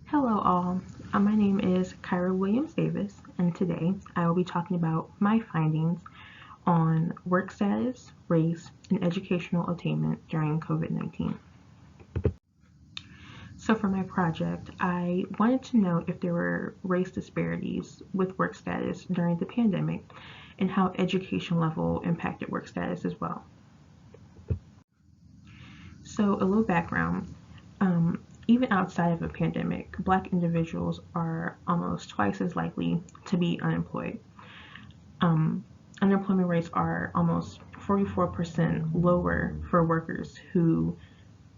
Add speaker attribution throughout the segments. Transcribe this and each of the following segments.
Speaker 1: Hello all, my name is Kyra Williams Davis, and today I will be talking about my findings on work status, race, and educational attainment during COVID-19. So for my project, I wanted to know if there were race disparities with work status during the pandemic and how education level impacted work status as well. So a little background. Even outside of a pandemic, Black individuals are almost twice as likely to be unemployed. Unemployment rates are almost 44% lower for workers who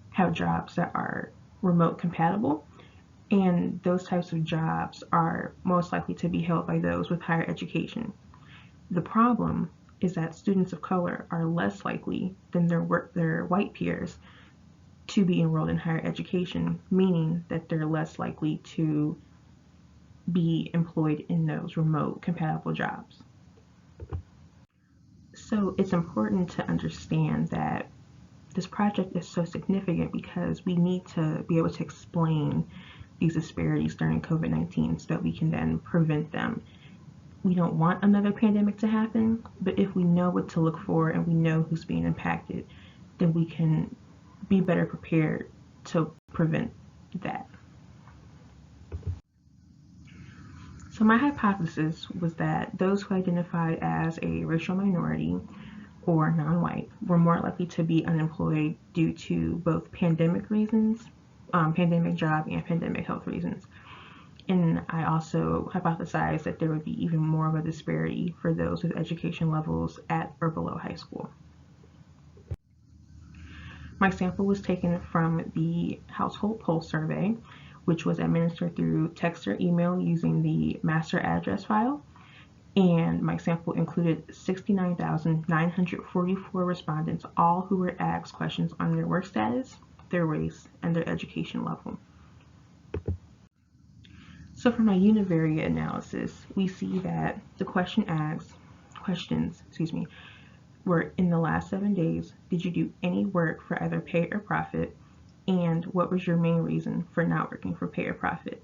Speaker 1: have jobs that are remote compatible, and those types of jobs are most likely to be held by those with higher education. The problem is that students of color are less likely than their white peers to be enrolled in higher education, meaning that they're less likely to be employed in those remote compatible jobs. So it's important to understand that this project is so significant because we need to be able to explain these disparities during COVID-19 so that we can then prevent them. We don't want another pandemic to happen, but if we know what to look for and we know who's being impacted, then we can be better prepared to prevent that. So my hypothesis was that those who identified as a racial minority or non-white were more likely to be unemployed due to both pandemic reasons, pandemic job and pandemic health reasons. And I also hypothesized that there would be even more of a disparity for those with education levels at or below high school. My sample was taken from the Household Pulse Survey, which was administered through text or email using the master address file. And my sample included 69,944 respondents, all who were asked questions on their work status, their race, and their education level. So for my univariate analysis, we see that the questions were in the last 7 days, did you do any work for either pay or profit? And what was your main reason for not working for pay or profit?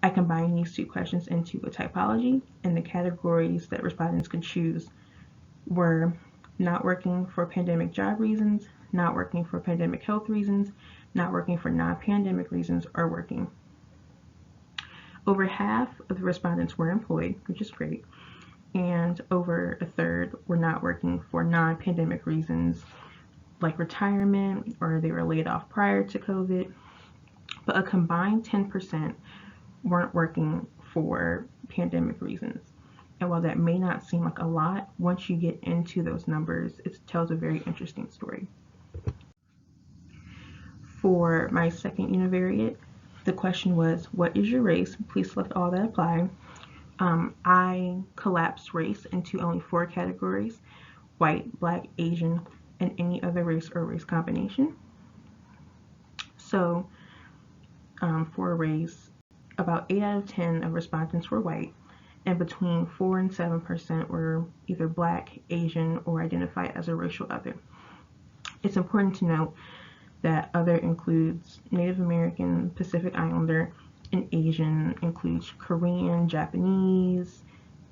Speaker 1: I combined these two questions into a typology, and the categories that respondents could choose were not working for pandemic job reasons, not working for pandemic health reasons, not working for non-pandemic reasons, or working. Over half of the respondents were employed, which is great, and over a third were not working for non-pandemic reasons like retirement or they were laid off prior to COVID, but a combined 10% weren't working for pandemic reasons. And while that may not seem like a lot, once you get into those numbers, it tells a very interesting story. For my second univariate, the question was, what is your race? Please select all that apply. I collapsed race into only 4 categories: white, black, Asian, and any other race or race combination. So for race, about 8 out of 10 of respondents were white, and between 4 and 7% were either black, Asian, or identified as a racial other. It's important to note that other includes Native American, Pacific Islander, and Asian includes Korean, Japanese,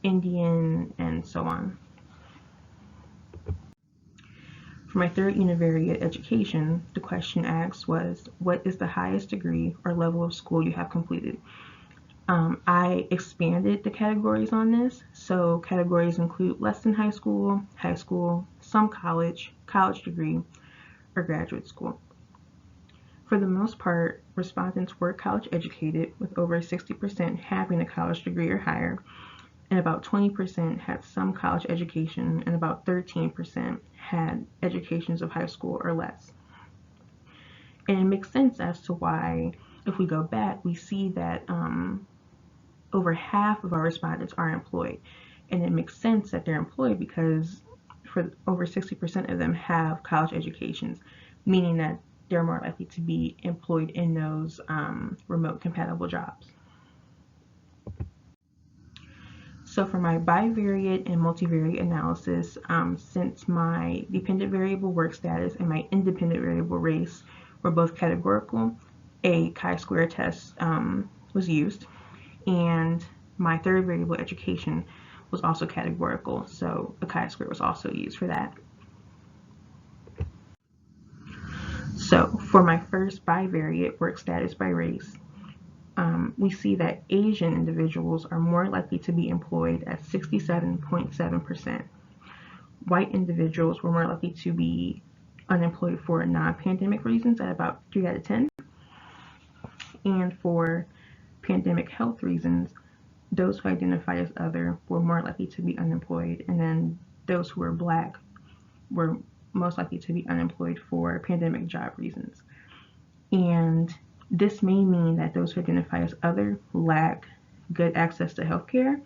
Speaker 1: Indian, and so on. For my third univariate, education, the question asked was, what is the highest degree or level of school you have completed? I expanded the categories on this, so categories include less than high school, some college, college degree, or graduate school. For the most part, respondents were college educated, with over 60% having a college degree or higher, and about 20% had some college education, and about 13% had educations of high school or less. And it makes sense as to why, if we go back, we see that over half of our respondents are employed. And it makes sense that they're employed because for over 60% of them have college educations, meaning that they're more likely to be employed in those remote compatible jobs. So for my bivariate and multivariate analysis, since my dependent variable work status and my independent variable race were both categorical, a chi-square test was used, and my third variable, education, was also categorical, so a chi-square was also used for that. So for my first bivariate, work status by race, we see that Asian individuals are more likely to be employed at 67.7%. White individuals were more likely to be unemployed for non-pandemic reasons at about 3 out of 10. And for pandemic health reasons, those who identify as other were more likely to be unemployed, and then those who were Black were most likely to be unemployed for pandemic job reasons. And this may mean that those who identify as other lack good access to healthcare,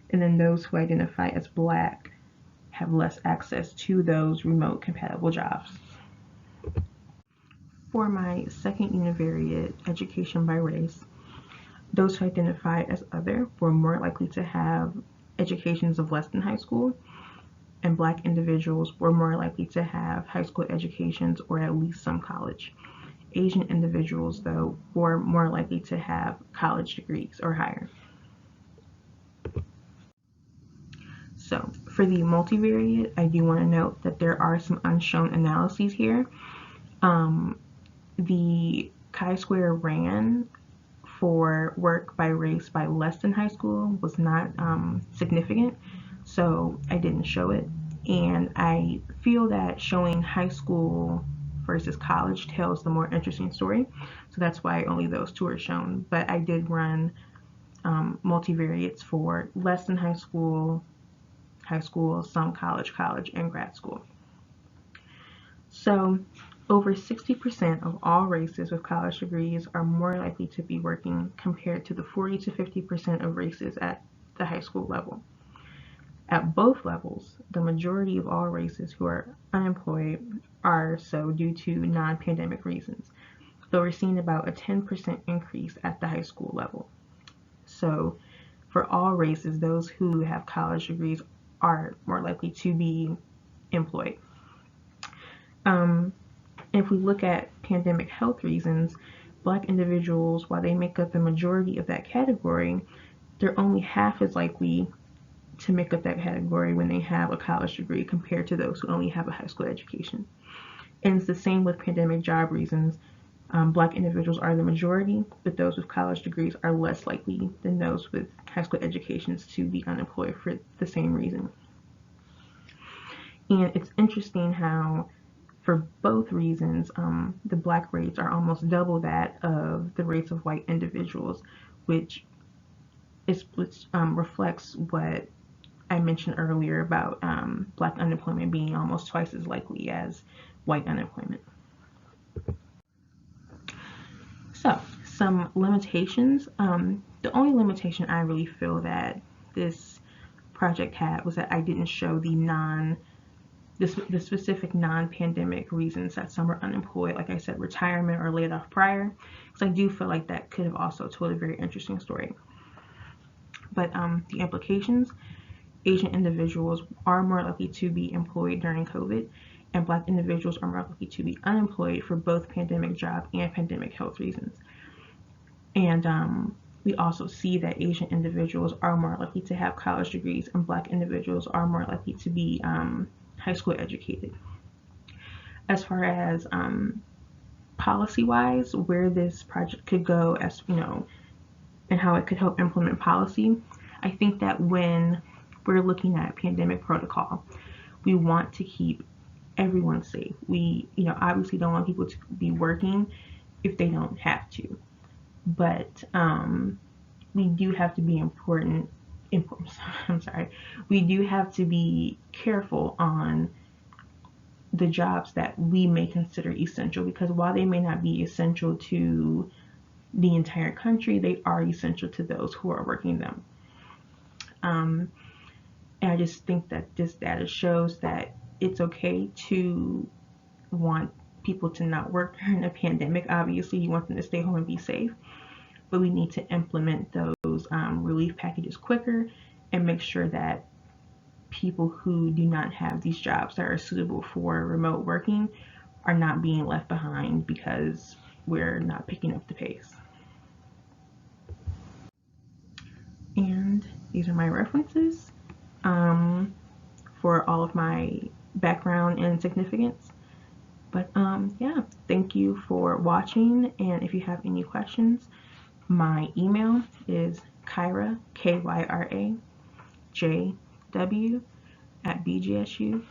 Speaker 1: and then those who identify as Black have less access to those remote compatible jobs. For my second univariate, education by race, those who identify as other were more likely to have educations of less than high school, and Black individuals were more likely to have high school educations or at least some college. Asian individuals, though, were more likely to have college degrees or higher. So for the multivariate, I do want to note that there are some unshown analyses here. The chi-square ran for work by race by less than high school was not significant, so I didn't show it. And I feel that showing high school versus college tells the more interesting story, so that's why only those two are shown. But I did run multivariates for less than high school, some college, and grad school. So over 60% of all races with college degrees are more likely to be working compared to the 40 to 50% of races at the high school level. At both levels, the majority of all races who are unemployed are so due to non-pandemic reasons, though we're seeing about a 10% increase at the high school level. So for all races, those who have college degrees are more likely to be employed. If we look at pandemic health reasons, Black individuals, while they make up the majority of that category, they're only half as likely to make up that category when they have a college degree compared to those who only have a high school education. And it's the same with pandemic job reasons. Black individuals are the majority, but those with college degrees are less likely than those with high school educations to be unemployed for the same reason. And it's interesting how for both reasons, the Black rates are almost double that of the rates of white individuals, which reflects what I mentioned earlier about Black unemployment being almost twice as likely as white unemployment. So, some limitations. The only limitation I really feel that this project had was that I didn't show the specific non-pandemic reasons that some were unemployed, like I said, retirement or laid off prior, because I do feel like that could have also told a very interesting story. But the implications, Asian individuals are more likely to be employed during COVID, and Black individuals are more likely to be unemployed for both pandemic job and pandemic health reasons. And we also see that Asian individuals are more likely to have college degrees, and Black individuals are more likely to be high school educated. As far as policy-wise, where this project could go, as you know, and how it could help implement policy, I think that when we're looking at pandemic protocol, we want to keep everyone safe. We, obviously don't want people to be working if they don't have to, but we do have to be we do have to be careful on the jobs that we may consider essential, because while they may not be essential to the entire country, they are essential to those who are working them. And I just think that this data shows that it's okay to want people to not work during a pandemic. Obviously, you want them to stay home and be safe, but we need to implement those relief packages quicker and make sure that people who do not have these jobs that are suitable for remote working are not being left behind because we're not picking up the pace. These are my references for all of my background and significance. But yeah, thank you for watching. And if you have any questions, my email is Kyra, KYRA, JW @bgsu.edu.